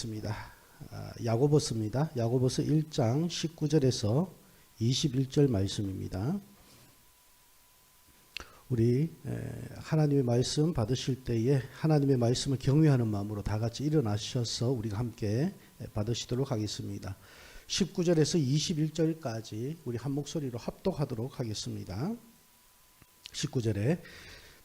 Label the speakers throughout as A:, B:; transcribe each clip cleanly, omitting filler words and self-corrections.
A: 하겠습니다. 야고보서입니다. 야고보서 1장 19절에서 21절 말씀입니다. 우리 하나님의 말씀 받으실 때에 하나님의 말씀을 경외하는 마음으로 다 같이 일어나셔서 우리가 함께 받으시도록 하겠습니다. 19절에서 21절까지 우리 한 목소리로 합독하도록 하겠습니다. 19절에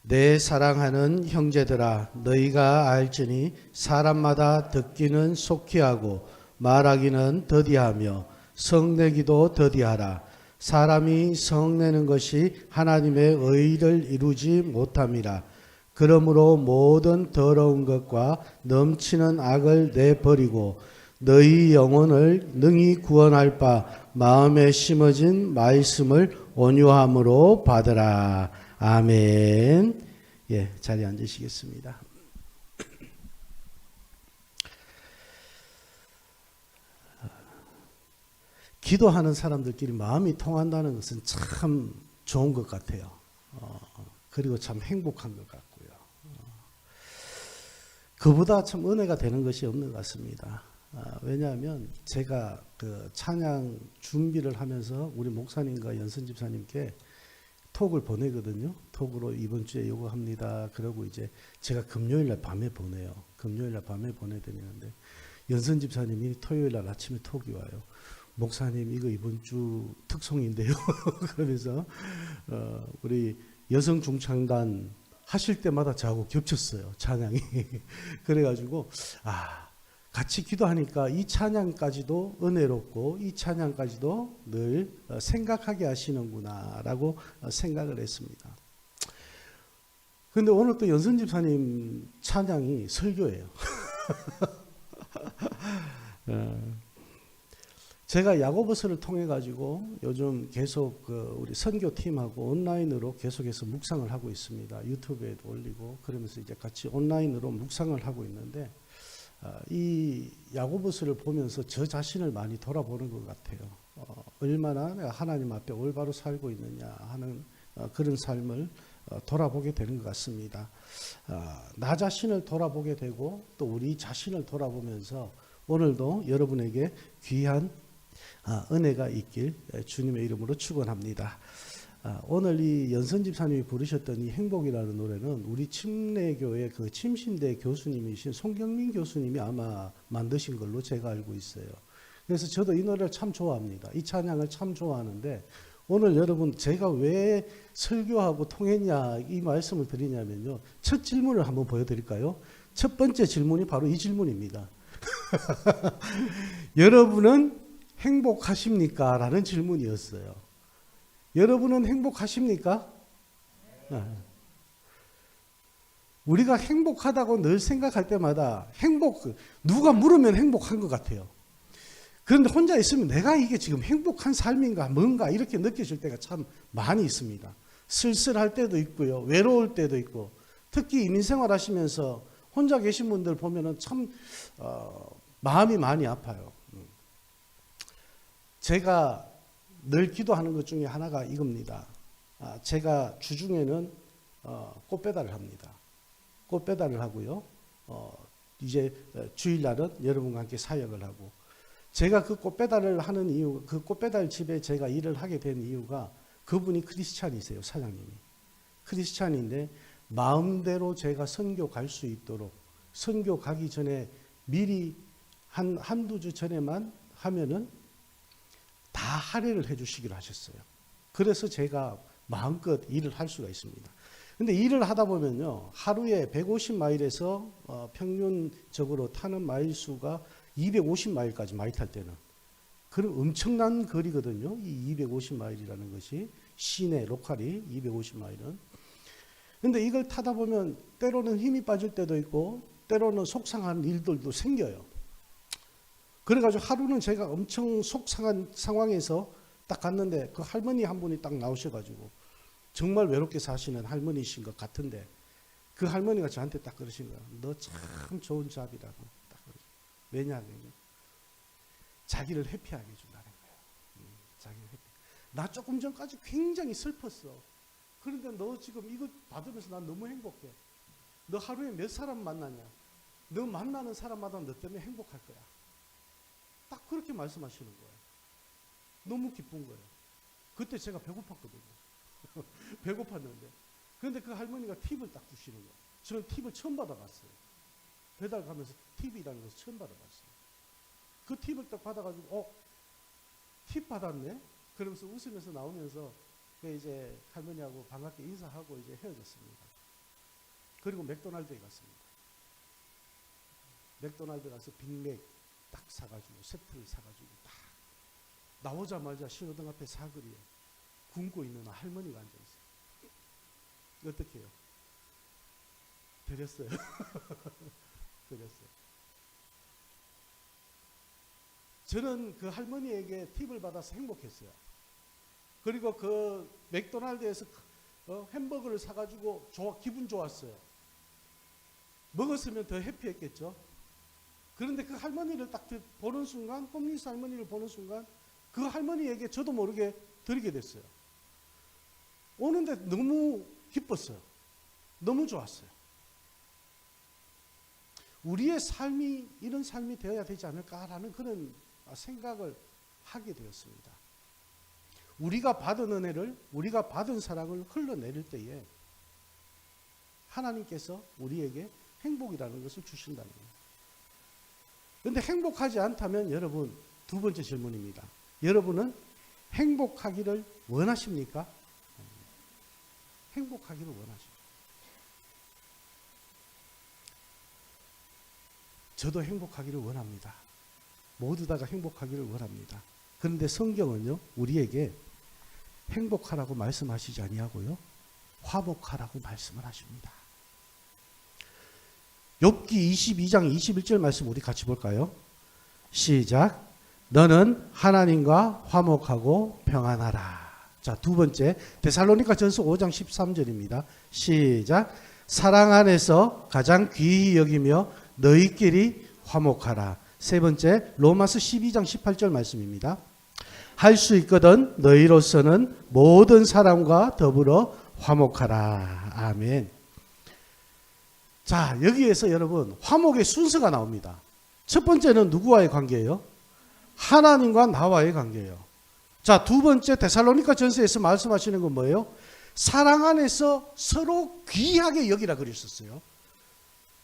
A: 내 사랑하는 형제들아 너희가 알지니 사람마다 듣기는 속히 하고 말하기는 더디하며 성내기도 더디하라. 사람이 성내는 것이 하나님의 의를 이루지 못함이라. 그러므로 모든 더러운 것과 넘치는 악을 내버리고 너희 영혼을 능히 구원할 바 마음에 심어진 말씀을 온유함으로 받으라. 아멘. 예, 자리에 앉으시겠습니다. 기도하는 사람들끼리 마음이 통한다는 것은 참 좋은 것 같아요. 그리고 참 행복한 것 같고요. 그보다 참 은혜가 되는 것이 없는 것 같습니다. 왜냐하면 제가 그 찬양 준비를 하면서 우리 목사님과 연선 집사님께 톡을 보내거든요. 톡으로 이번 주에 요거 합니다. 그러고 이제 제가 금요일날 밤에 보내요. 금요일날 밤에 보내드리는데 연선 집사님이 토요일날 아침에 톡이 와요. 목사님 이거 이번 주 특송인데요. 그러면서 우리 여성 중창단 하실 때마다 저하고 겹쳤어요. 찬양이. 그래가지고 같이 기도하니까 이 찬양까지도 은혜롭고 이 찬양까지도 늘 생각하게 하시는구나 라고 생각을 했습니다. 그런데 오늘 또 연선 집사님 찬양이 설교예요. 제가 야고보서를 통해 가지고 요즘 계속 우리 선교팀하고 온라인으로 계속해서 묵상을 하고 있습니다. 유튜브에도 올리고 그러면서 이제 같이 온라인으로 묵상을 하고 있는데 이 야고보서를 보면서 저 자신을 많이 돌아보는 것 같아요. 얼마나 내가 하나님 앞에 올바로 살고 있느냐 하는 그런 삶을 돌아보게 되는 것 같습니다. 나 자신을 돌아보게 되고 또 우리 자신을 돌아보면서 오늘도 여러분에게 귀한 은혜가 있길 주님의 이름으로 축원합니다. 오늘 이 연선 집사님이 부르셨던 이 행복이라는 노래는 우리 침례교회 그 침신대 교수님이신 송경민 교수님이 아마 만드신 걸로 제가 알고 있어요. 그래서 저도 이 노래를 참 좋아합니다. 이 찬양을 참 좋아하는데 오늘 여러분 제가 왜 설교하고 통했냐 이 말씀을 드리냐면요. 첫 질문을 한번 보여드릴까요? 첫 번째 질문이 바로 이 질문입니다. 여러분은 행복하십니까? 라는 질문이었어요. 여러분은 행복하십니까? 우리가 행복하다고 늘 생각할 때마다 누가 물으면 행복한 것 같아요. 그런데 혼자 있으면 내가 이게 지금 행복한 삶인가 뭔가 이렇게 느껴질 때가 참 많이 있습니다. 쓸쓸할 때도 있고요. 외로울 때도 있고 특히 이민생활 하시면서 혼자 계신 분들 보면은 참 마음이 많이 아파요. 제가 늘 기도하는 것 중에 하나가 이겁니다. 제가 주중에는 꽃배달을 합니다. 꽃배달을 하고요. 이제 주일날은 여러분과 함께 사역을 하고 제가 그 꽃배달을 하는 이유, 그 꽃배달 집에 제가 일을 하게 된 이유가 그분이 크리스찬이세요. 사장님이. 크리스찬인데 마음대로 제가 선교 갈 수 있도록 선교 가기 전에 미리 한두 주 전에만 하면은 다 할애를 해주시기로 하셨어요. 그래서 제가 마음껏 일을 할 수가 있습니다. 근데 일을 하다 보면요. 하루에 150마일에서 평균적으로 타는 마일 수가 250마일까지 많이 탈 때는. 그런 엄청난 거리거든요. 이 250마일이라는 것이 시내 로컬이 250마일은. 근데 이걸 타다 보면 때로는 힘이 빠질 때도 있고 때로는 속상한 일들도 생겨요. 그래가지고 하루는 제가 엄청 속상한 상황에서 딱 갔는데 그 할머니 한 분이 딱 나오셔가지고 정말 외롭게 사시는 할머니신 것 같은데 그 할머니가 저한테 딱 그러신 거예요. 너 참 좋은 잡이라고 딱 그러죠. 왜냐하면 자기를 회피하게 해준다는 거예요. 자기를 회피. 나 조금 전까지 굉장히 슬펐어. 그런데 너 지금 이거 받으면서 난 너무 행복해. 너 하루에 몇 사람 만나냐? 너 만나는 사람마다 너 때문에 행복할 거야. 딱 그렇게 말씀하시는 거예요. 너무 기쁜 거예요. 그때 제가 배고팠거든요. 배고팠는데. 그런데 그 할머니가 팁을 딱 주시는 거예요. 저는 팁을 처음 받아봤어요. 배달 가면서 팁이라는 것을 처음 받아봤어요. 그 팁을 딱 받아가지고 팁 받았네? 그러면서 웃으면서 나오면서 이제 할머니하고 반갑게 인사하고 이제 헤어졌습니다. 그리고 맥도날드에 갔습니다. 맥도날드 가서 빅맥 딱 사가지고 세트를 사가지고 딱 나오자마자 신호등 앞에 사거리에 굶고 있는 할머니가 앉아있어요. 어떻게 해요? 드렸어요. 드렸어요. 저는 그 할머니에게 팁을 받아서 행복했어요. 그리고 그 맥도날드에서 햄버거를 사가지고 기분 좋았어요. 먹었으면 더 해피했겠죠. 그런데 그 할머니를 딱 보는 순간, 홈리스 할머니를 보는 순간 그 할머니에게 저도 모르게 드리게 됐어요. 오는데 너무 기뻤어요. 너무 좋았어요. 우리의 삶이 이런 삶이 되어야 되지 않을까라는 그런 생각을 하게 되었습니다. 우리가 받은 은혜를, 우리가 받은 사랑을 흘러내릴 때에 하나님께서 우리에게 행복이라는 것을 주신다는 거예요. 그런데 행복하지 않다면 여러분, 두 번째 질문입니다. 여러분은 행복하기를 원하십니까? 행복하기를 원하십니까? 저도 행복하기를 원합니다. 모두 다가 행복하기를 원합니다. 그런데 성경은요, 우리에게 행복하라고 말씀하시지 아니하고요, 화목하라고 말씀을 하십니다. 욥기 22장 21절 말씀 우리 같이 볼까요? 시작. 너는 하나님과 화목하고 평안하라. 자, 두 번째 데살로니가 전서 5장 13절입니다. 시작. 사랑 안에서 가장 귀히 여기며 너희끼리 화목하라. 세 번째 로마서 12장 18절 말씀입니다. 할 수 있거든 너희로서는 모든 사람과 더불어 화목하라. 아멘. 자, 여기에서 여러분 화목의 순서가 나옵니다. 첫 번째는 누구와의 관계예요? 하나님과 나와의 관계예요. 자, 두 번째 데살로니가 전서에서 말씀하시는 건 뭐예요? 사랑 안에서 서로 귀하게 여기라 그랬었어요.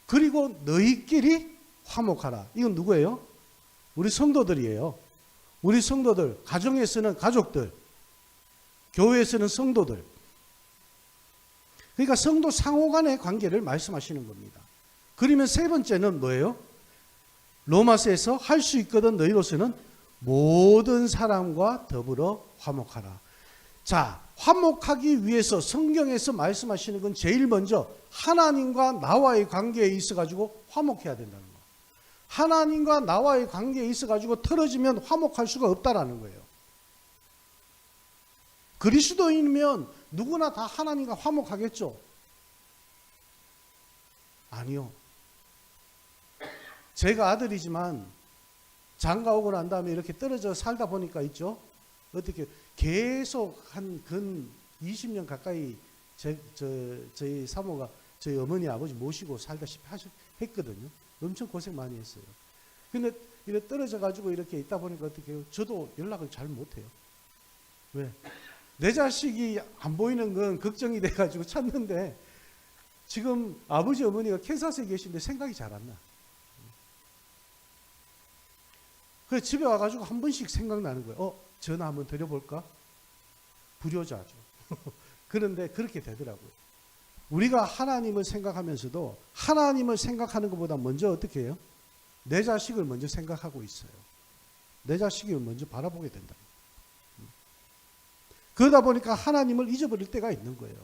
A: 그리고 너희끼리 화목하라. 이건 누구예요? 우리 성도들이에요. 우리 성도들, 가정에서는 가족들, 교회에서는 성도들. 그러니까 성도 상호 간의 관계를 말씀하시는 겁니다. 그러면 세 번째는 뭐예요? 로마서에서 할 수 있거든 너희로서는 모든 사람과 더불어 화목하라. 자, 화목하기 위해서 성경에서 말씀하시는 건 제일 먼저 하나님과 나와의 관계에 있어가지고 화목해야 된다는 거예요. 하나님과 나와의 관계에 있어가지고 틀어지면 화목할 수가 없다라는 거예요. 그리스도인이면 누구나 다 하나님과 화목하겠죠? 아니요. 제가 아들이지만 장가 오고 난 다음에 이렇게 떨어져 살다 보니까 있죠? 어떻게 계속 한 근 20년 가까이 저희 사모가 저희 어머니 아버지 모시고 살다시피 했거든요. 엄청 고생 많이 했어요. 근데 이렇게 떨어져 가지고 이렇게 있다 보니까 어떻게 해요? 저도 연락을 잘 못해요. 왜? 내 자식이 안 보이는 건 걱정이 돼가지고 찾는데 지금 아버지 어머니가 캔사스에 계신데 생각이 잘 안 나. 그래서 집에 와가지고 한 번씩 생각나는 거예요. 전화 한번 드려볼까? 불효자죠. 그런데 그렇게 되더라고요. 우리가 하나님을 생각하면서도 하나님을 생각하는 것보다 먼저 어떻게 해요? 내 자식을 먼저 생각하고 있어요. 내 자식을 먼저 바라보게 된다. 그러다 보니까 하나님을 잊어버릴 때가 있는 거예요.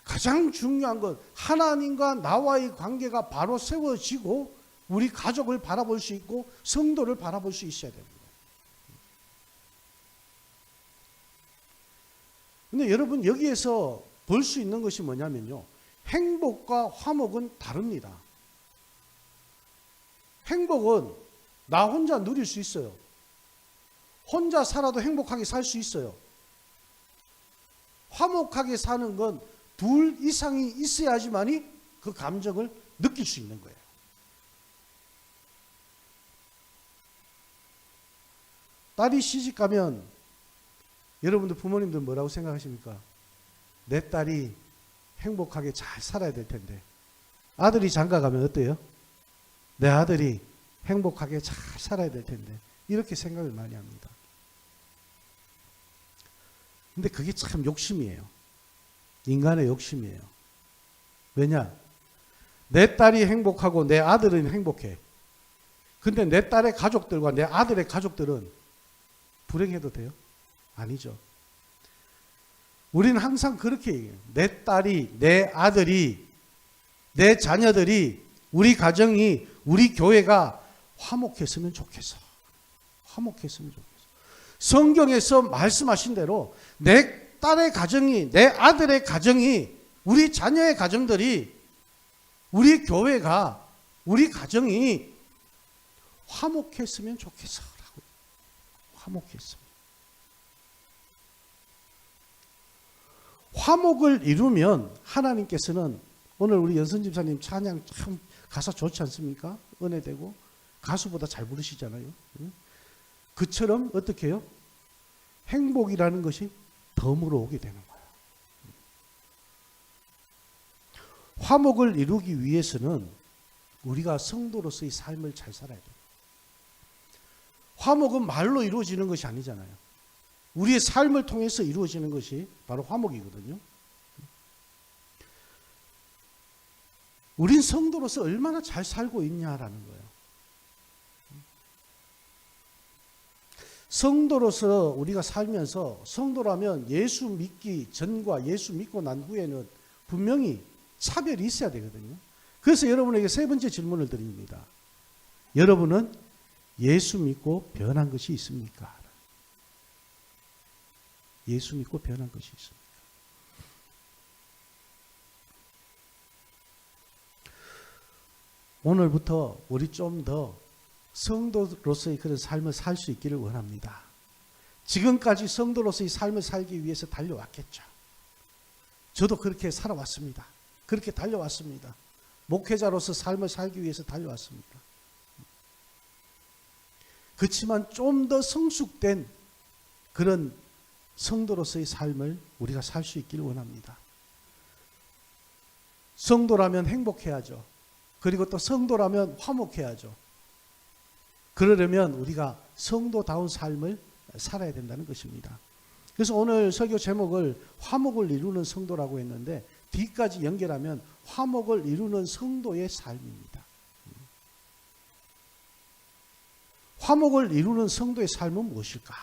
A: 가장 중요한 건 하나님과 나와의 관계가 바로 세워지고 우리 가족을 바라볼 수 있고 성도를 바라볼 수 있어야 됩니다. 근데 여러분 여기에서 볼 수 있는 것이 뭐냐면요. 행복과 화목은 다릅니다. 행복은 나 혼자 누릴 수 있어요. 혼자 살아도 행복하게 살 수 있어요. 화목하게 사는 건 둘 이상이 있어야지만이 그 감정을 느낄 수 있는 거예요. 딸이 시집 가면 여러분들 부모님들 뭐라고 생각하십니까? 내 딸이 행복하게 잘 살아야 될 텐데. 아들이 장가 가면 어때요? 내 아들이 행복하게 잘 살아야 될 텐데. 이렇게 생각을 많이 합니다. 근데 그게 참 욕심이에요. 인간의 욕심이에요. 왜냐? 내 딸이 행복하고 내 아들은 행복해. 근데 내 딸의 가족들과 내 아들의 가족들은 불행해도 돼요? 아니죠. 우리는 항상 그렇게 얘기해요. 내 딸이, 내 아들이, 내 자녀들이, 우리 가정이, 우리 교회가 화목했으면 좋겠어. 화목했으면 좋겠어. 성경에서 말씀하신 대로 내 딸의 가정이, 내 아들의 가정이, 우리 자녀의 가정들이, 우리 교회가, 우리 가정이 화목했으면 좋겠어. 화목했으면. 화목을 이루면 하나님께서는 오늘 우리 연선 집사님 찬양 참 가사 좋지 않습니까? 은혜되고 가수보다 잘 부르시잖아요. 그처럼 어떻게 해요? 행복이라는 것이 덤으로 오게 되는 거예요. 화목을 이루기 위해서는 우리가 성도로서의 삶을 잘 살아야 돼요. 화목은 말로 이루어지는 것이 아니잖아요. 우리의 삶을 통해서 이루어지는 것이 바로 화목이거든요. 우린 성도로서 얼마나 잘 살고 있냐라는 거예요. 성도로서 우리가 살면서, 성도라면 예수 믿기 전과 예수 믿고 난 후에는 분명히 차별이 있어야 되거든요. 그래서 여러분에게 세 번째 질문을 드립니다. 여러분은 예수 믿고 변한 것이 있습니까? 예수 믿고 변한 것이 있습니까? 오늘부터 우리 좀 더 성도로서의 그런 삶을 살 수 있기를 원합니다. 지금까지 성도로서의 삶을 살기 위해서 달려왔겠죠. 저도 그렇게 살아왔습니다. 그렇게 달려왔습니다. 목회자로서 삶을 살기 위해서 달려왔습니다. 그렇지만 좀 더 성숙된 그런 성도로서의 삶을 우리가 살 수 있기를 원합니다. 성도라면 행복해야죠. 그리고 또 성도라면 화목해야죠. 그러려면 우리가 성도다운 삶을 살아야 된다는 것입니다. 그래서 오늘 설교 제목을 화목을 이루는 성도라고 했는데 뒤까지 연결하면 화목을 이루는 성도의 삶입니다. 화목을 이루는 성도의 삶은 무엇일까?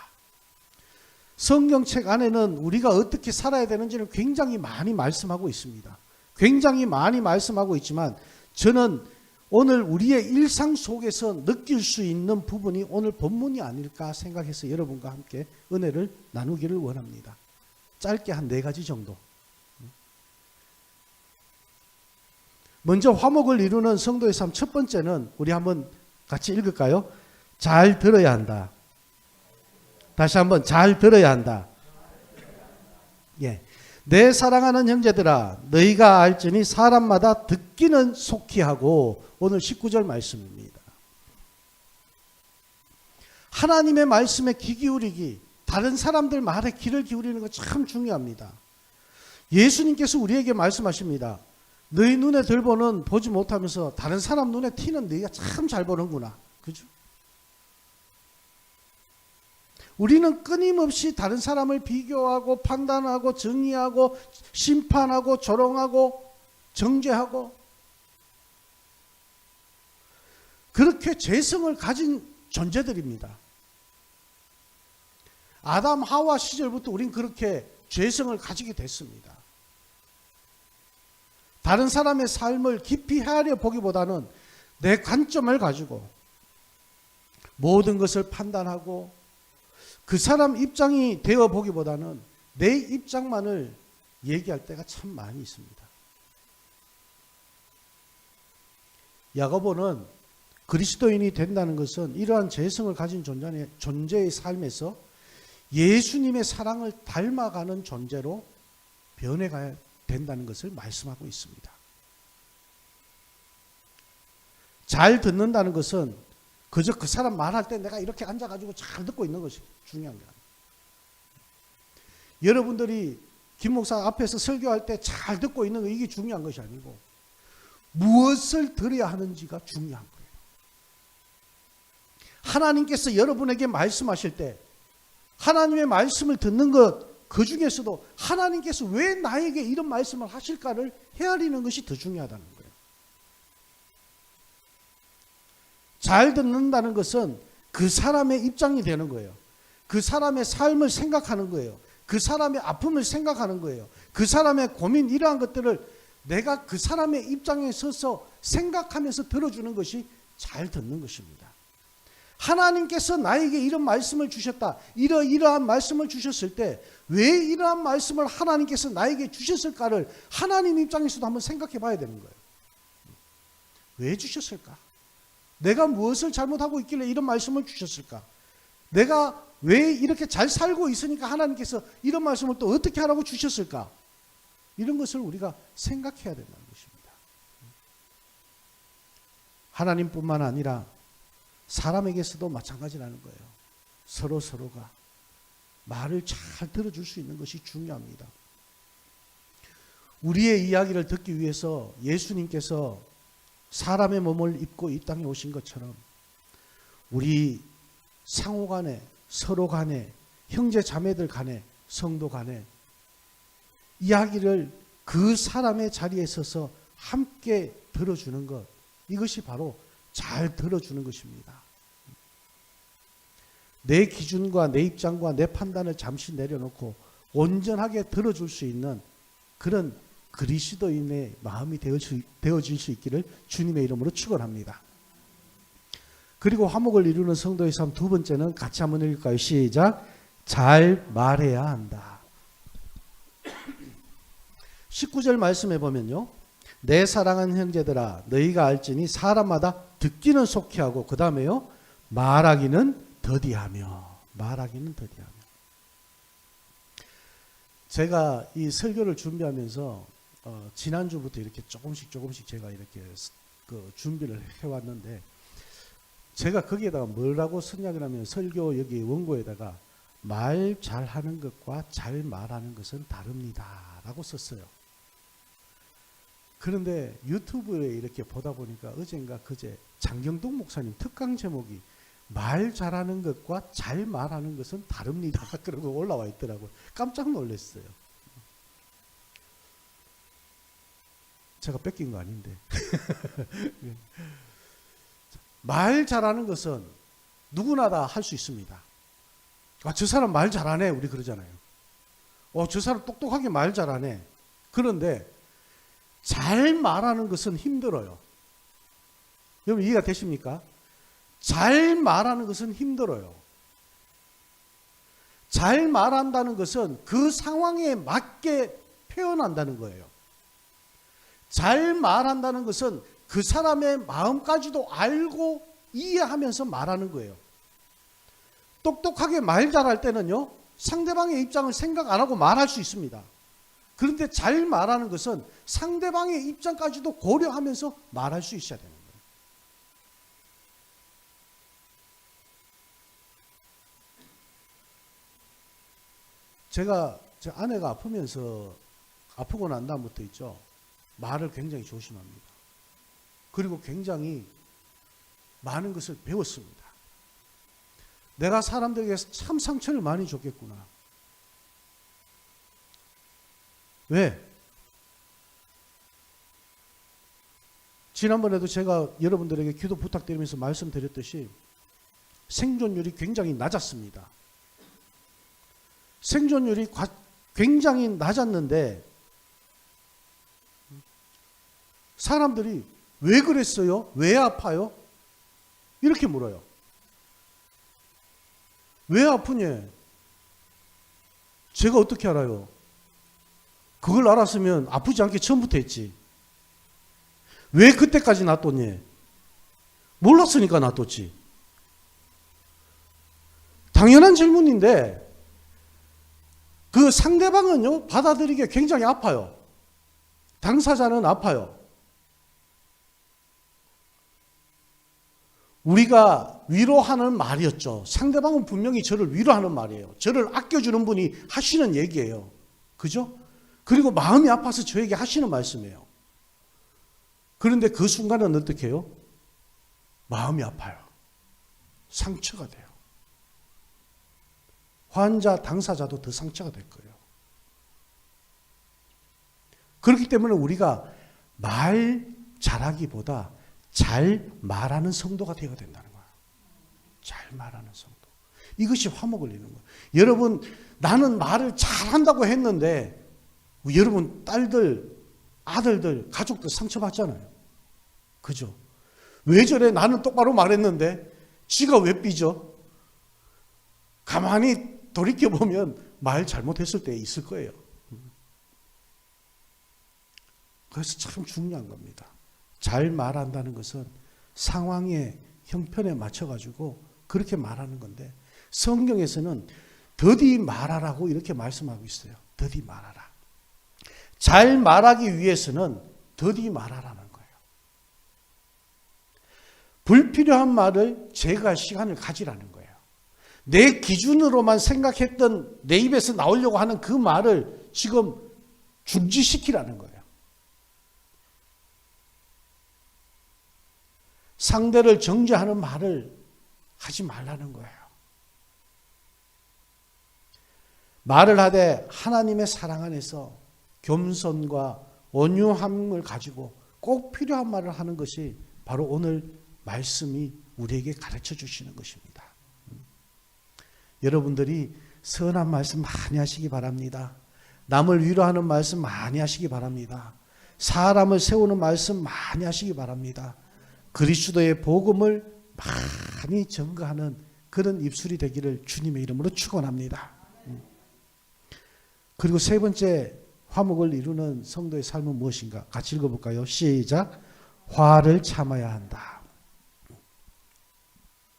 A: 성경책 안에는 우리가 어떻게 살아야 되는지를 굉장히 많이 말씀하고 있습니다. 굉장히 많이 말씀하고 있지만 저는 오늘 우리의 일상 속에서 느낄 수 있는 부분이 오늘 본문이 아닐까 생각해서 여러분과 함께 은혜를 나누기를 원합니다. 짧게 한 4가지 정도. 먼저 화목을 이루는 성도의 삶 첫 번째는 우리 한번 같이 읽을까요? 잘 들어야 한다. 다시 한번 잘 들어야 한다. 예. 내 사랑하는 형제들아 너희가 알지니 사람마다 듣기는 속히 하고 오늘 19절 말씀입니다. 하나님의 말씀에 귀 기울이기, 다른 사람들 말에 귀를 기울이는 거 참 중요합니다. 예수님께서 우리에게 말씀하십니다. 너희 눈에 들보는 보지 못하면서 다른 사람 눈에 티는 너희가 참 잘 보는구나. 그죠? 우리는 끊임없이 다른 사람을 비교하고 판단하고 정의하고 심판하고 조롱하고 정죄하고 그렇게 죄성을 가진 존재들입니다. 아담 하와 시절부터 우린 그렇게 죄성을 가지게 됐습니다. 다른 사람의 삶을 깊이 헤아려 보기보다는 내 관점을 가지고 모든 것을 판단하고 그 사람 입장이 되어 보기보다는 내 입장만을 얘기할 때가 참 많이 있습니다. 야고보는 그리스도인이 된다는 것은 이러한 재성을 가진 존재의 삶에서 예수님의 사랑을 닮아가는 존재로 변해가야 된다는 것을 말씀하고 있습니다. 잘 듣는다는 것은 그저 그 사람 말할 때 내가 이렇게 앉아가지고 잘 듣고 있는 것이 중요한 게 아니에요. 여러분들이 김 목사 앞에서 설교할 때 잘 듣고 있는 거 이게 중요한 것이 아니고 무엇을 들어야 하는지가 중요한 거예요. 하나님께서 여러분에게 말씀하실 때 하나님의 말씀을 듣는 것, 그 중에서도 하나님께서 왜 나에게 이런 말씀을 하실까를 헤아리는 것이 더 중요하다는 거예요. 잘 듣는다는 것은 그 사람의 입장이 되는 거예요. 그 사람의 삶을 생각하는 거예요. 그 사람의 아픔을 생각하는 거예요. 그 사람의 고민, 이러한 것들을 내가 그 사람의 입장에 서서 생각하면서 들어주는 것이 잘 듣는 것입니다. 하나님께서 나에게 이런 말씀을 주셨다. 이러한 말씀을 주셨을 때 왜 이러한 말씀을 하나님께서 나에게 주셨을까를 하나님 입장에서도 한번 생각해 봐야 되는 거예요. 왜 주셨을까? 내가 무엇을 잘못하고 있길래 이런 말씀을 주셨을까? 내가 왜 이렇게 잘 살고 있으니까 하나님께서 이런 말씀을 또 어떻게 하라고 주셨을까? 이런 것을 우리가 생각해야 된다는 것입니다. 하나님뿐만 아니라 사람에게서도 마찬가지라는 거예요. 서로가 말을 잘 들어줄 수 있는 것이 중요합니다. 우리의 이야기를 듣기 위해서 예수님께서 사람의 몸을 입고 이 땅에 오신 것처럼 우리 상호 간에, 서로 간에, 형제 자매들 간에, 성도 간에 이야기를 그 사람의 자리에 서서 함께 들어주는 것, 이것이 바로 잘 들어주는 것입니다. 내 기준과 내 입장과 내 판단을 잠시 내려놓고 온전하게 들어줄 수 있는 그런 그리스도인의 마음이 되어질 수 있기를 주님의 이름으로 축원합니다. 그리고 화목을 이루는 성도의 삶 두 번째는 같이 한번 읽을까요? 시작. 잘 말해야 한다. 19절 말씀해 보면요. 내 사랑하는 형제들아 너희가 알지니 사람마다 듣기는 속히 하고 그 다음에요. 말하기는 더디하며. 제가 이 설교를 준비하면서 지난주부터 이렇게 조금씩 제가 이렇게 준비를 해왔는데 제가 거기에다가 뭐라고 썼냐고 하면 설교 여기 원고에다가 말 잘하는 것과 잘 말하는 것은 다릅니다 라고 썼어요. 그런데 유튜브에 이렇게 보다 보니까 어젠가 그제 장경동 목사님 특강 제목이 말 잘하는 것과 잘 말하는 것은 다릅니다. 그러고 올라와 있더라고요. 깜짝 놀랐어요. 제가 뺏긴 거 아닌데. 말 잘하는 것은 누구나 다 할 수 있습니다. 저 사람 말 잘하네. 우리 그러잖아요. 저 사람 똑똑하게 말 잘하네. 그런데 잘 말하는 것은 힘들어요. 여러분 이해가 되십니까? 잘 말하는 것은 힘들어요. 잘 말한다는 것은 그 상황에 맞게 표현한다는 거예요. 잘 말한다는 것은 그 사람의 마음까지도 알고 이해하면서 말하는 거예요. 똑똑하게 말 잘할 때는요, 상대방의 입장을 생각 안 하고 말할 수 있습니다. 그런데 잘 말하는 것은 상대방의 입장까지도 고려하면서 말할 수 있어야 되는 거예요. 제가 제 아내가 아프고 난 다음부터 있죠. 말을 굉장히 조심합니다. 그리고 굉장히 많은 것을 배웠습니다. 내가 사람들에게 참 상처를 많이 줬겠구나. 왜? 지난번에도 제가 여러분들에게 기도 부탁드리면서 말씀드렸듯이 생존율이 굉장히 낮았습니다. 생존율이 굉장히 낮았는데 사람들이 왜 그랬어요? 왜 아파요? 이렇게 물어요. 왜 아프냐? 제가 어떻게 알아요? 그걸 알았으면 아프지 않게 처음부터 했지. 왜 그때까지 놔뒀냐? 몰랐으니까 놔뒀지. 당연한 질문인데 그 상대방은요, 받아들이기에 굉장히 아파요. 당사자는 아파요. 우리가 위로하는 말이었죠. 상대방은 분명히 저를 위로하는 말이에요. 저를 아껴주는 분이 하시는 얘기예요. 그죠? 그리고 마음이 아파서 저에게 하시는 말씀이에요. 그런데 그 순간은 어떻게 해요? 마음이 아파요. 상처가 돼요. 환자, 당사자도 더 상처가 될 거예요. 그렇기 때문에 우리가 말 잘하기보다 잘 말하는 성도가 되어야 된다는 거예요. 잘 말하는 성도. 이것이 화목을 이루는 거예요. 여러분, 나는 말을 잘한다고 했는데 여러분 딸들, 아들들, 가족들 상처받잖아요. 그죠? 왜 저래? 나는 똑바로 말했는데 지가 왜 삐져? 가만히 돌이켜보면 말 잘못했을 때 있을 거예요. 그래서 참 중요한 겁니다. 잘 말한다는 것은 상황의 형편에 맞춰가지고 그렇게 말하는 건데 성경에서는 더디 말하라고 이렇게 말씀하고 있어요. 더디 말하라. 잘 말하기 위해서는 더디 말하라는 거예요. 불필요한 말을 제거할 시간을 가지라는 거예요. 내 기준으로만 생각했던 내 입에서 나오려고 하는 그 말을 지금 중지시키라는 거예요. 상대를 정죄하는 말을 하지 말라는 거예요. 말을 하되 하나님의 사랑 안에서 겸손과 온유함을 가지고 꼭 필요한 말을 하는 것이 바로 오늘 말씀이 우리에게 가르쳐 주시는 것입니다. 여러분들이 선한 말씀 많이 하시기 바랍니다. 남을 위로하는 말씀 많이 하시기 바랍니다. 사람을 세우는 말씀 많이 하시기 바랍니다. 그리스도의 복음을 많이 전가하는 그런 입술이 되기를 주님의 이름으로 축원합니다. 그리고 세 번째 화목을 이루는 성도의 삶은 무엇인가? 같이 읽어볼까요? 시작. 화를 참아야 한다.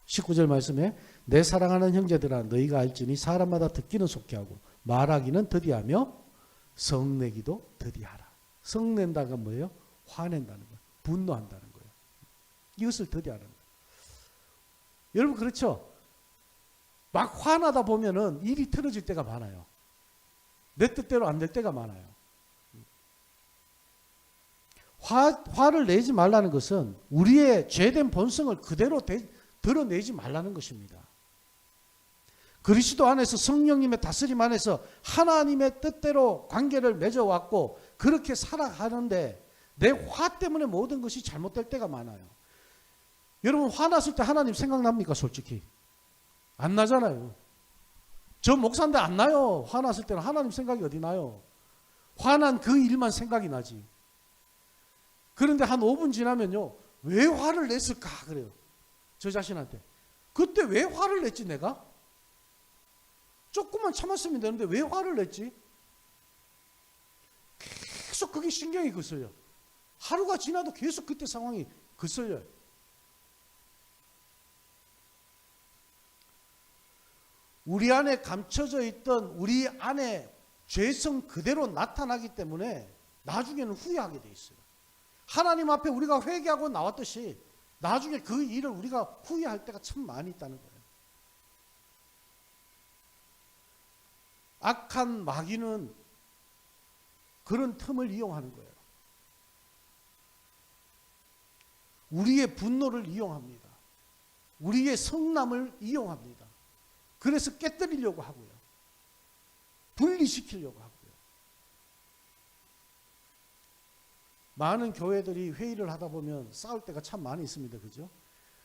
A: 19절 말씀에 내 사랑하는 형제들아 너희가 알지니 사람마다 듣기는 속히 하고 말하기는 더디하며 성내기도 더디하라. 성낸다가 뭐예요? 화낸다는 거예요. 분노한다는 거예요. 이것을 더디하라는 거예요. 여러분 그렇죠? 막 화나다 보면은 일이 틀어질 때가 많아요. 내 뜻대로 안 될 때가 많아요. 화를 내지 말라는 것은 우리의 죄된 본성을 그대로 드러내지 말라는 것입니다. 그리스도 안에서 성령님의 다스림 안에서 하나님의 뜻대로 관계를 맺어왔고 그렇게 살아가는데 내 화 때문에 모든 것이 잘못될 때가 많아요. 여러분 화났을 때 하나님 생각납니까? 솔직히 안 나잖아요. 저 목사인데 안 나요. 화났을 때는 하나님 생각이 어디 나요. 화난 그 일만 생각이 나지. 그런데 한 5분 지나면요. 왜 화를 냈을까 그래요. 저 자신한테. 그때 왜 화를 냈지 내가? 조금만 참았으면 되는데 왜 화를 냈지? 계속 그게 신경이 거슬려. 하루가 지나도 계속 그때 상황이 거슬려요. 우리 안에 감춰져 있던 우리 안에 죄성 그대로 나타나기 때문에 나중에는 후회하게 돼 있어요. 하나님 앞에 우리가 회개하고 나왔듯이 나중에 그 일을 우리가 후회할 때가 참 많이 있다는 거예요. 악한 마귀는 그런 틈을 이용하는 거예요. 우리의 분노를 이용합니다. 우리의 성남을 이용합니다. 그래서 깨뜨리려고 하고요. 분리시키려고 하고요. 많은 교회들이 회의를 하다 보면 싸울 때가 참 많이 있습니다. 그죠?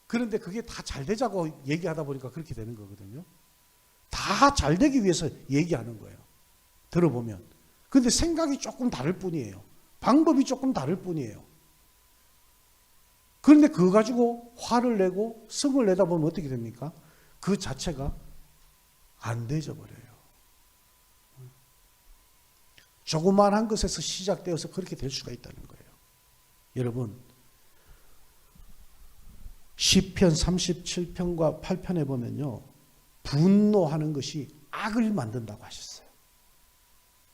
A: 그런데 그게 다 잘 되자고 얘기하다 보니까 그렇게 되는 거거든요. 다 잘 되기 위해서 얘기하는 거예요. 들어보면. 그런데 생각이 조금 다를 뿐이에요. 방법이 조금 다를 뿐이에요. 그런데 그거 가지고 화를 내고 성을 내다 보면 어떻게 됩니까? 그 자체가 안 되져 버려요. 조그만한 것에서 시작되어서 그렇게 될 수가 있다는 거예요. 여러분 시편 37편과 8편에 보면요. 분노하는 것이 악을 만든다고 하셨어요.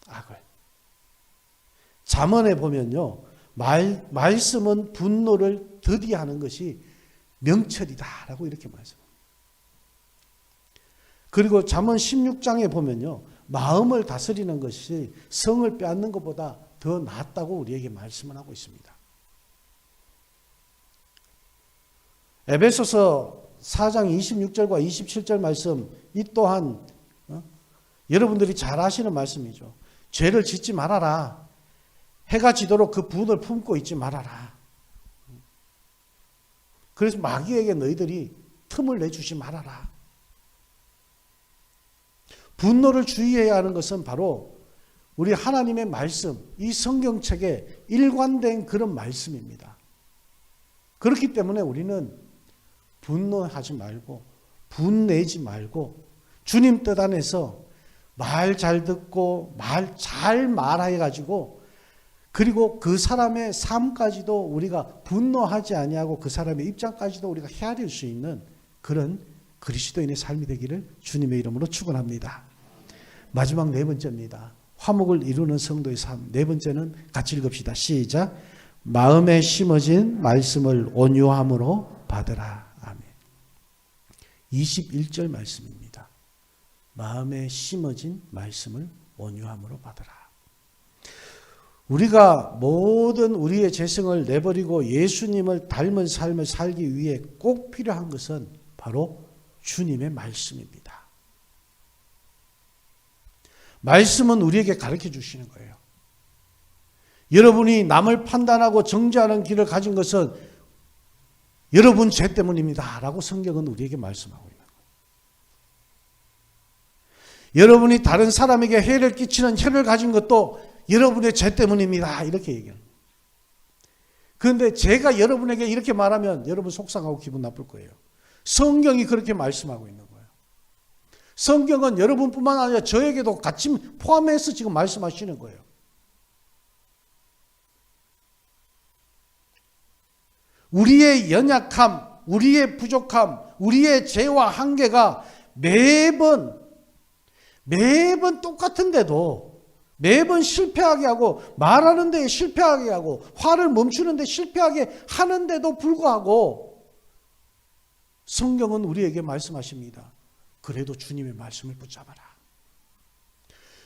A: 악을. 잠언에 보면요. 말씀은 분노를 더디하는 것이 명철이다라고 이렇게 말씀합니다. 그리고 잠언 16장에 보면요, 마음을 다스리는 것이 성을 빼앗는 것보다 더 낫다고 우리에게 말씀을 하고 있습니다. 에베소서 4장 26절과 27절 말씀, 이 또한 여러분들이 잘 아시는 말씀이죠. 죄를 짓지 말아라. 해가 지도록 그 분을 품고 있지 말아라. 그래서 마귀에게 너희들이 틈을 내주지 말아라. 분노를 주의해야 하는 것은 바로 우리 하나님의 말씀, 이 성경책에 일관된 그런 말씀입니다. 그렇기 때문에 우리는 분노하지 말고 분내지 말고 주님 뜻 안에서 말 잘 듣고 말 잘 말해가지고 그리고 그 사람의 삶까지도 우리가 분노하지 아니하고 그 사람의 입장까지도 우리가 헤아릴 수 있는 그런 그리스도인의 삶이 되기를 주님의 이름으로 축원합니다. 마지막 네 번째입니다. 화목을 이루는 성도의 삶. 네 번째는 같이 읽읍시다. 시작. 마음에 심어진 말씀을 온유함으로 받으라. 아멘. 21절 말씀입니다. 마음에 심어진 말씀을 온유함으로 받으라. 우리가 모든 우리의 죄성을 내버리고 예수님을 닮은 삶을 살기 위해 꼭 필요한 것은 바로 주님의 말씀입니다. 말씀은 우리에게 가르쳐 주시는 거예요. 여러분이 남을 판단하고 정죄하는 길을 가진 것은 여러분 죄 때문입니다. 라고 성경은 우리에게 말씀하고 있는 거예요. 여러분이 다른 사람에게 해를 끼치는 혀를 가진 것도 여러분의 죄 때문입니다. 이렇게 얘기해요. 그런데 제가 여러분에게 이렇게 말하면 여러분 속상하고 기분 나쁠 거예요. 성경이 그렇게 말씀하고 있는 거예요. 성경은 여러분뿐만 아니라 저에게도 같이 포함해서 지금 말씀하시는 거예요. 우리의 연약함, 우리의 부족함, 우리의 죄와 한계가 매번 똑같은데도 매번 실패하게 하고 말하는 데 실패하게 하고 화를 멈추는 데 실패하게 하는데도 불구하고 성경은 우리에게 말씀하십니다. 그래도 주님의 말씀을 붙잡아라.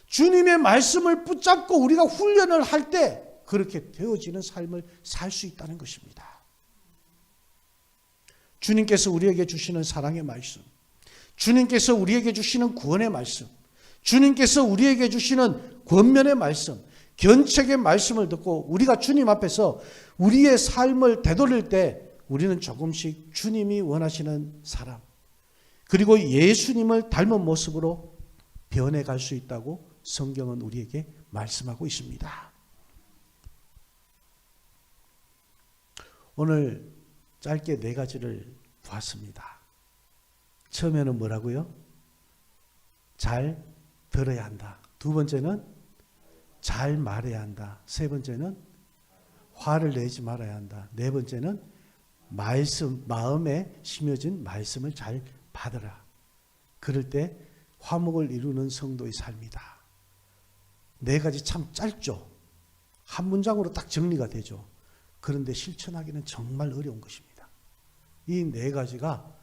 A: 주님의 말씀을 붙잡고 우리가 훈련을 할 때 그렇게 되어지는 삶을 살 수 있다는 것입니다. 주님께서 우리에게 주시는 사랑의 말씀, 주님께서 우리에게 주시는 구원의 말씀, 주님께서 우리에게 주시는 권면의 말씀, 견책의 말씀을 듣고 우리가 주님 앞에서 우리의 삶을 되돌릴 때 우리는 조금씩 주님이 원하시는 사람, 그리고 예수님을 닮은 모습으로 변해갈 수 있다고 성경은 우리에게 말씀하고 있습니다. 오늘 짧게 네 가지를 보았습니다. 처음에는 뭐라고요? 잘 들어야 한다. 두 번째는 잘 말해야 한다. 세 번째는 화를 내지 말아야 한다. 네 번째는 마음에 심어진 말씀을 잘 받으라. 그럴 때 화목을 이루는 성도의 삶이다. 네 가지 참 짧죠. 한 문장으로 딱 정리가 되죠. 그런데 실천하기는 정말 어려운 것입니다. 이 네 가지가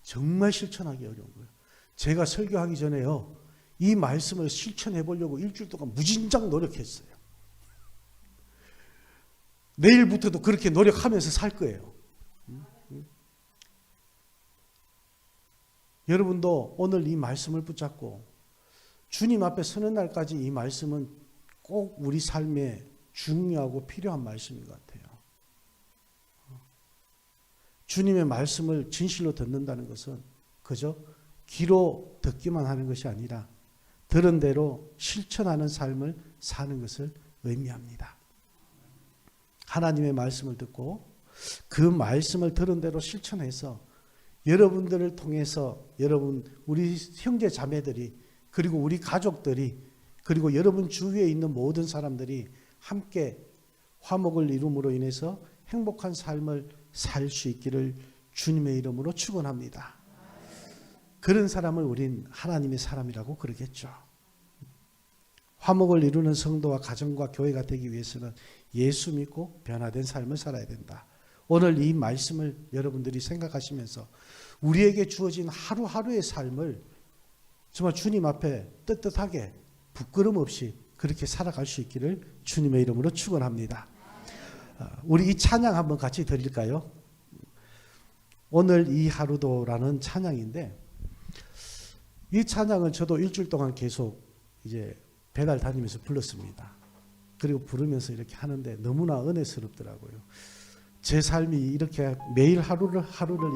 A: 정말 실천하기 어려운 거예요. 제가 설교하기 전에요, 이 말씀을 실천해 보려고 일주일 동안 무진장 노력했어요. 내일부터도 그렇게 노력하면서 살 거예요. 여러분도 오늘 이 말씀을 붙잡고 주님 앞에 서는 날까지 이 말씀은 꼭 우리 삶에 중요하고 필요한 말씀인 것 같아요. 주님의 말씀을 진실로 듣는다는 것은 그저 귀로 듣기만 하는 것이 아니라 들은 대로 실천하는 삶을 사는 것을 의미합니다. 하나님의 말씀을 듣고 그 말씀을 들은 대로 실천해서 여러분들을 통해서 여러분, 우리 형제 자매들이, 그리고 우리 가족들이, 그리고 여러분 주위에 있는 모든 사람들이 함께 화목을 이룸으로 인해서 행복한 삶을 살 수 있기를 주님의 이름으로 축원합니다. 그런 사람을 우린 하나님의 사람이라고 그러겠죠. 화목을 이루는 성도와 가정과 교회가 되기 위해서는 예수 믿고 변화된 삶을 살아야 된다. 오늘 이 말씀을 여러분들이 생각하시면서 우리에게 주어진 하루하루의 삶을 정말 주님 앞에 떳떳하게 부끄럼 없이 그렇게 살아갈 수 있기를 주님의 이름으로 축원합니다. 우리 이 찬양 한번 같이 드릴까요? 오늘 이 하루도라는 찬양인데, 이 찬양은 저도 일주일 동안 계속 이제 배달 다니면서 불렀습니다. 그리고 부르면서 이렇게 하는데 너무나 은혜스럽더라고요. 제 삶이 이렇게 매일 하루를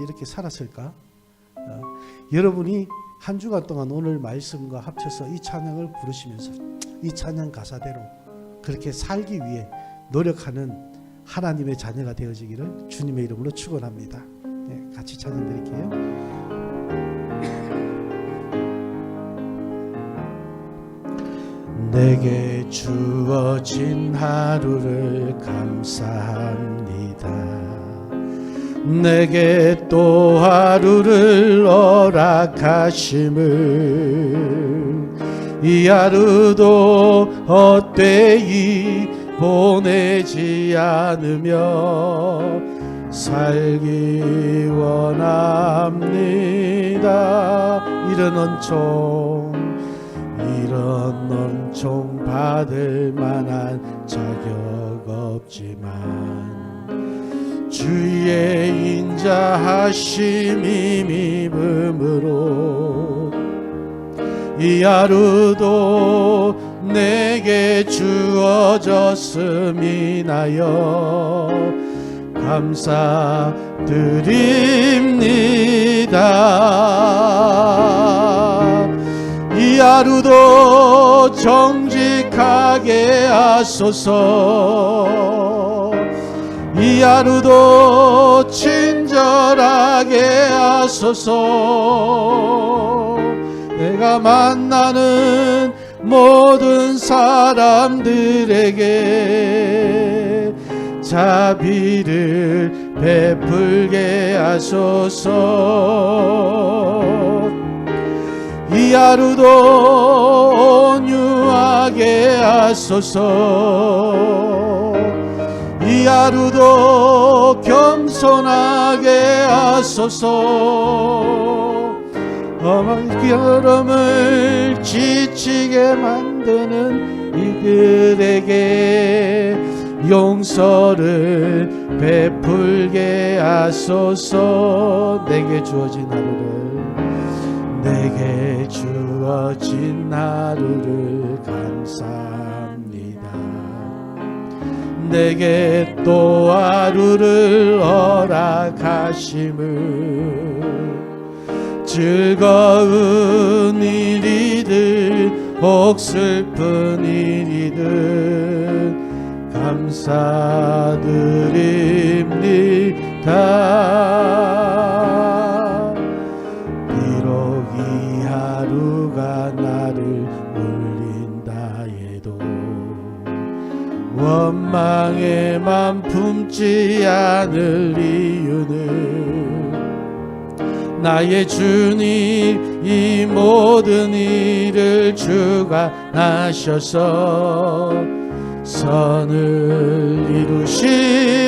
A: 이렇게 살았을까? 여러분이 한 주간 동안 오늘 말씀과 합쳐서 이 찬양을 부르시면서 이 찬양 가사대로 그렇게 살기 위해 노력하는 하나님의 자녀가 되어지기를 주님의 이름으로 축원합니다. 네, 같이 찬양 드릴게요. 내게 주어진 하루를 감사합니다. 내게 또 하루를 허락하심을 이 하루도 헛되이 보내지 않으며 살기 원합니다. 이런 은총 받을 만한 자격 없지만 주의 인자하심이 믿음으로 이 하루도 내게 주어졌음이 나여 감사드립니다. 이 하루도 정직하게 하소서. 이 하루도 친절하게 하소서. 내가 만나는 모든 사람들에게 자비를 베풀게 하소서. 이 하루도 온유하게 하소서. 이 하루도 겸손하게 하소서. 험한 여름을 지치게 만드는 이들에게 용서를 베풀게 하소서. 내게 주어진 하루를 감사합니다. 내게 또 하루를 허락하심을 즐거운 일이든 혹 슬픈 일이든 감사드립니다. 비록 이 하루가 나를 울린다 해도 원망의 맘 품지 않을 이유는 나의 주님 이 모든 일을 주관하셔서 선을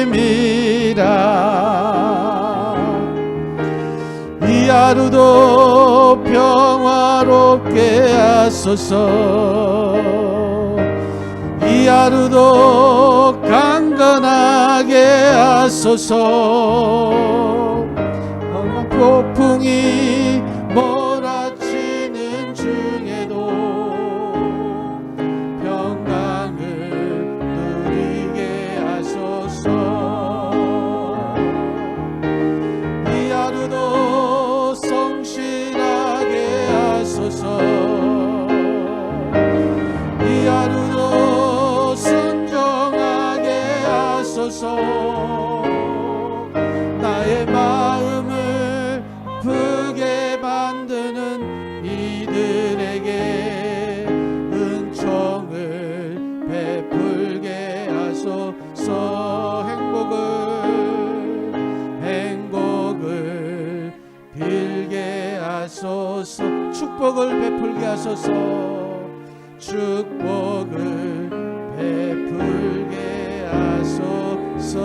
A: 이루심이라. 이 하루도 평화롭게 하소서. 이 하루도 강건하게 하소서. 폭풍이 몰아치는 중에도 평강을 누리게 하소서. 이 하루도 성실하게 하소서. 이 하루도 순종하게 하소서. 나의 마음을 아프게 만드는 이들에게 은총을 베풀게 하소서. 행복을 빌게 하소서. 축복을 베풀게 하소서. 축복을 베풀게 하소서.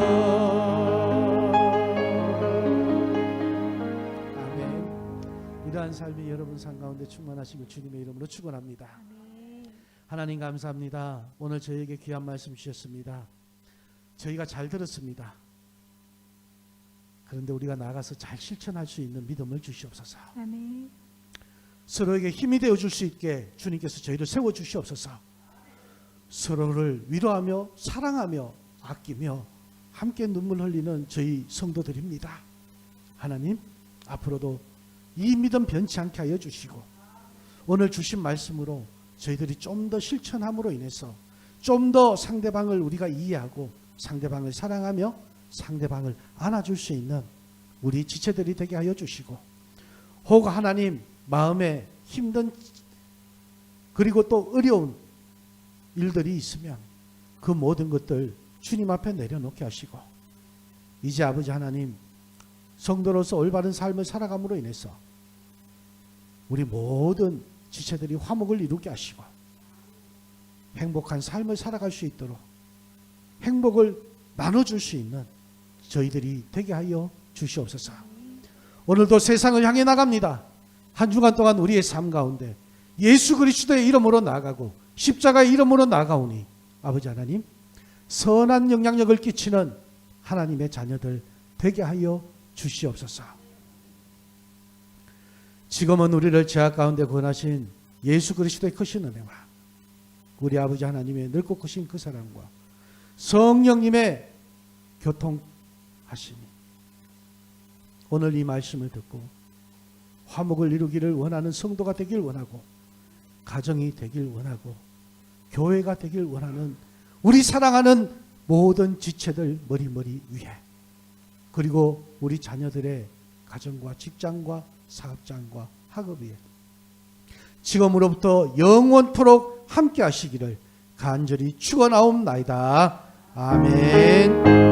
A: 귀한 삶이 여러분 삶 가운데 충만하시길 주님의 이름으로 축원합니다. 하나님 감사합니다. 오늘 저에게 귀한 말씀 주셨습니다. 저희가 잘 들었습니다. 그런데 우리가 나가서 잘 실천할 수 있는 믿음을 주시옵소서.
B: 아멘.
A: 서로에게 힘이 되어줄 수 있게 주님께서 저희를 세워주시옵소서. 서로를 위로하며 사랑하며 아끼며 함께 눈물 흘리는 저희 성도들입니다. 하나님 앞으로도 이 믿음 변치 않게 하여 주시고 오늘 주신 말씀으로 저희들이 좀 더 실천함으로 인해서 좀 더 상대방을 우리가 이해하고 상대방을 사랑하며 상대방을 안아줄 수 있는 우리 지체들이 되게 하여 주시고 혹 하나님 마음에 힘든 그리고 또 어려운 일들이 있으면 그 모든 것들 주님 앞에 내려놓게 하시고 이제 아버지 하나님 성도로서 올바른 삶을 살아감으로 인해서 우리 모든 지체들이 화목을 이루게 하시고 행복한 삶을 살아갈 수 있도록 행복을 나눠줄 수 있는 저희들이 되게 하여 주시옵소서. 오늘도 세상을 향해 나갑니다. 한 주간 동안 우리의 삶 가운데 예수 그리스도의 이름으로 나아가고 십자가의 이름으로 나아가오니 아버지 하나님 선한 영향력을 끼치는 하나님의 자녀들 되게 하여 주시옵소서. 지금은 우리를 죄악 가운데 구원하신 예수 그리스도의 크신 은혜와 우리 아버지 하나님의 넓고 크신 그 사랑과 성령님의 교통하심이 오늘 이 말씀을 듣고 화목을 이루기를 원하는 성도가 되길 원하고 가정이 되길 원하고 교회가 되길 원하는 우리 사랑하는 모든 지체들 머리머리 위에 그리고 우리 자녀들의 가정과 직장과 사업장과 학업 위에 지금으로부터 영원토록 함께 하시기를 간절히 축원하옵나이다. 아멘.